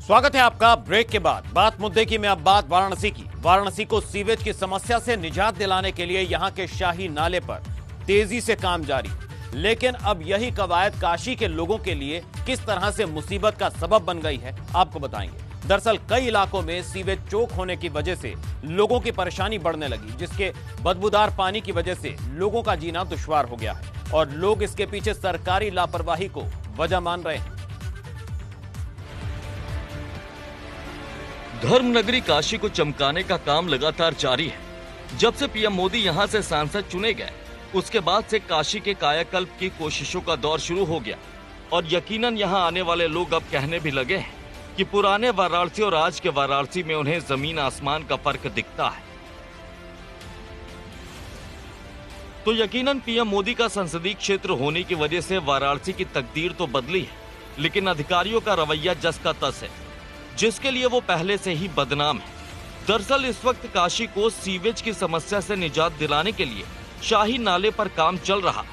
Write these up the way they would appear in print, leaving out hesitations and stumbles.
स्वागत है आपका ब्रेक के बाद। बात मुद्दे की में अब बात वाराणसी की। वाराणसी को सीवेज की समस्या से निजात दिलाने के लिए यहां के शाही नाले पर तेजी से काम जारी, लेकिन अब यही कवायद काशी के लोगों के लिए किस तरह से मुसीबत का सबब बन गई है, आपको बताएंगे। दरअसल कई इलाकों में सीवेज चोक होने की वजह से लोगों की परेशानी बढ़ने लगी, जिसके बदबूदार पानी की वजह से लोगों का जीना दुश्वार हो गया है और लोग इसके पीछे सरकारी लापरवाही को वजह मान रहे हैं। धर्मनगरी काशी को चमकाने का काम लगातार जारी है। जब से पीएम मोदी यहां से सांसद चुने गए, उसके बाद से काशी के कायाकल्प की कोशिशों का दौर शुरू हो गया और यकीनन यहां आने वाले लोग अब कहने भी लगे हैं कि पुराने वाराणसी और आज के वाराणसी में उन्हें जमीन आसमान का फर्क दिखता है। तो यकीनन पीएम मोदी का संसदीय क्षेत्र होने की वजह से वाराणसी की तकदीर तो बदली है, लेकिन अधिकारियों का रवैया जस का तस है, जिसके लिए वो पहले से ही बदनाम है। दरअसल इस वक्त काशी को सीवेज की समस्या से निजात दिलाने के लिए शाही नाले पर काम चल रहा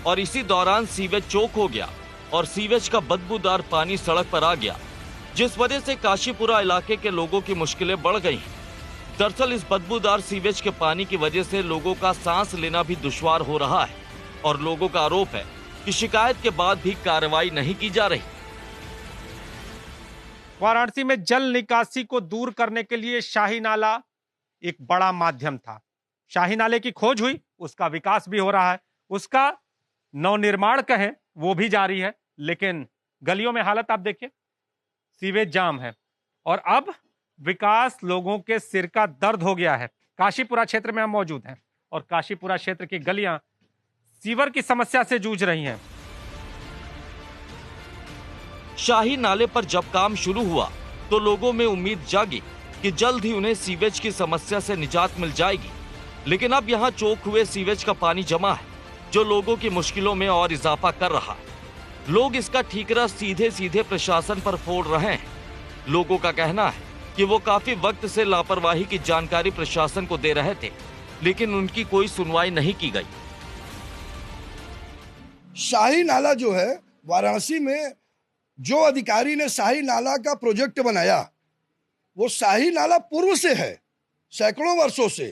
और इसी दौरान सीवेज चोक हो गया और सीवेज का बदबूदार पानी सड़क पर आ गया, जिस वजह से काशीपुरा इलाके के लोगों की मुश्किलें बढ़ गई हैं। दरअसल इस बदबूदार सीवेज के पानी की वजह से लोगों का सांस लेना भी दुश्वार हो रहा है और लोगों का आरोप है कि शिकायत के बाद भी कार्रवाई नहीं की जा रही। वाराणसी में जल निकासी को दूर करने के लिए शाही नाला एक बड़ा माध्यम था। शाही नाले की खोज हुई, उसका विकास भी हो रहा है, उसका नवनिर्माण कहें वो भी जारी है, लेकिन गलियों में हालत आप देखिए, सीवेज जाम है और अब विकास लोगों के सिर का दर्द हो गया है। काशीपुरा क्षेत्र में हम मौजूद हैं और काशीपुरा क्षेत्र की गलियां सीवर की समस्या से जूझ रही हैं। शाही नाले पर जब काम शुरू हुआ तो लोगों में उम्मीद जागी कि जल्द ही उन्हें सीवेज की समस्या से निजात मिल जाएगी, लेकिन अब यहां चोक हुए सीवेज का पानी जमा है, जो लोगों की मुश्किलों में और इजाफा कर रहा है। लोग इसका ठीकरा सीधे सीधे प्रशासन पर फोड़ रहे हैं। लोगों का कहना है कि वो काफी वक्त से लापरवाही की जानकारी प्रशासन को दे रहे थे, लेकिन उनकी कोई सुनवाई नहीं की गई। शाही नाला जो है, वाराणसी में जो अधिकारी ने शाही नाला का प्रोजेक्ट बनाया, वो शाही नाला पूर्व से है, सैकड़ों वर्षों से।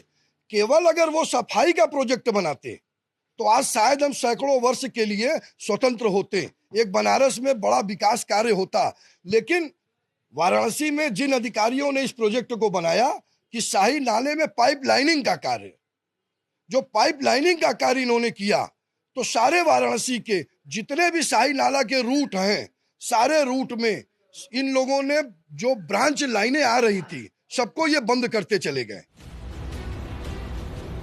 केवल अगर वो सफाई का प्रोजेक्ट बनाते तो आज शायद हम सैकड़ों वर्ष के लिए स्वतंत्र होते, एक बनारस में बड़ा विकास कार्य होता। लेकिन वाराणसी में जिन अधिकारियों ने इस प्रोजेक्ट को बनाया कि शाही नाले में पाइप लाइनिंग का कार्य, जो पाइप लाइनिंग का कार्य इन्होंने किया, तो सारे वाराणसी के जितने भी शाही नाला के रूट हैं, सारे रूट में इन लोगों ने जो ब्रांच लाइनें आ रही थी, सबको ये बंद करते चले गए।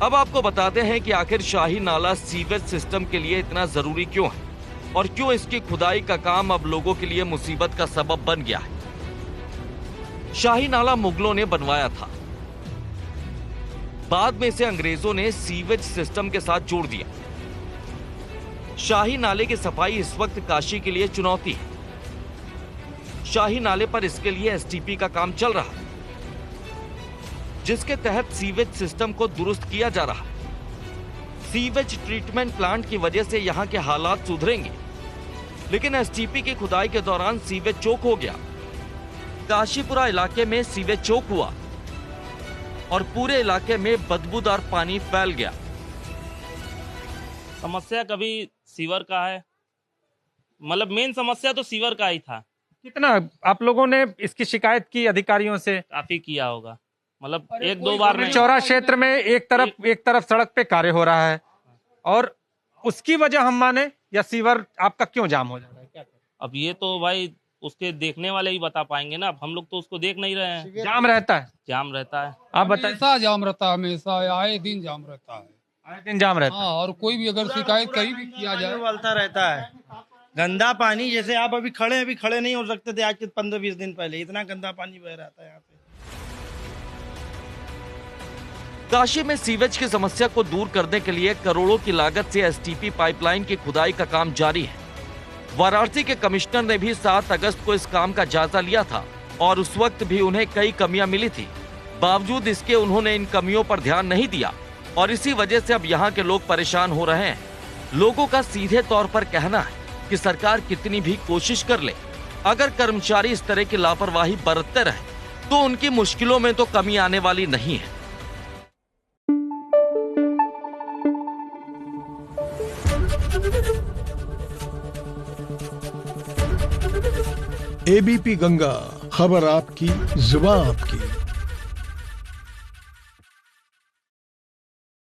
अब आपको बताते हैं कि आखिर शाही नाला सीवेज सिस्टम के लिए इतना जरूरी क्यों है और क्यों इसकी खुदाई का काम अब लोगों के लिए मुसीबत का सबब बन गया है। शाही नाला मुगलों ने बनवाया था, बाद में इसे अंग्रेजों ने सीवेज सिस्टम के साथ जोड़ दिया। शाही नाले की सफाई इस वक्त काशी के लिए चुनौती है। शाही नाले पर इसके लिए एसटीपी का काम चल रहा है, जिसके तहत सीवेज सिस्टम को दुरुस्त किया जा रहा है। सीवेज ट्रीटमेंट प्लांट की वजह से यहां के हालात सुधरेंगे, लेकिन एसटीपी की खुदाई के दौरान सीवेज चोक हो गया। काशीपुरा इलाके में सीवेज चोक हुआ और पूरे इलाके में बदबूदार पानी फैल गया। समस्या कभी सीवर का है, मतलब मेन समस्या तो सीवर का ही था। कितना आप लोगों ने इसकी शिकायत की अधिकारियों से? काफी किया होगा, मतलब एक दो बार नहीं। चौरा क्षेत्र में एक तरफ सड़क पे कार्य हो रहा है और उसकी वजह हम माने या सीवर आपका क्यों जाम हो जा रहा है? क्या अब ये तो भाई उसके देखने वाले ही बता पाएंगे ना, अब हम लोग तो उसको देख नहीं रहे हैं। जाम रहता है, जाम रहता है। आप बताइए। हमेशा जाम रहता है, हमेशा आए दिन जाम रहता है, आए दिन जाम रहता है। हाँ, और कोई भी अगर शिकायत कहीं भी किया जाए, उबलता रहता है। गंदा पानी, जैसे आप अभी खड़े नहीं हो सकते थे आज के 15-20 दिन पहले, इतना गंदा पानी बह रहा था यहाँ पे। काशी में सीवेज की समस्या को दूर करने के लिए करोड़ों की लागत से एसटीपी पाइपलाइन की खुदाई का काम जारी है। वाराणसी के कमिश्नर ने भी 7 अगस्त को इस काम का जायजा लिया था और उस वक्त भी उन्हें कई कमियां मिली थी। बावजूद इसके उन्होंने इन कमियों पर ध्यान नहीं दिया और इसी वजह से अब यहाँ के लोग परेशान हो रहे हैं। लोगों का सीधे तौर पर कहना है कि सरकार कितनी भी कोशिश कर ले, अगर कर्मचारी इस तरह की लापरवाही बरतते रहे तो उनकी मुश्किलों में तो कमी आने वाली नहीं है। एबीपी गंगा, खबर आपकी, जुबान आपकी।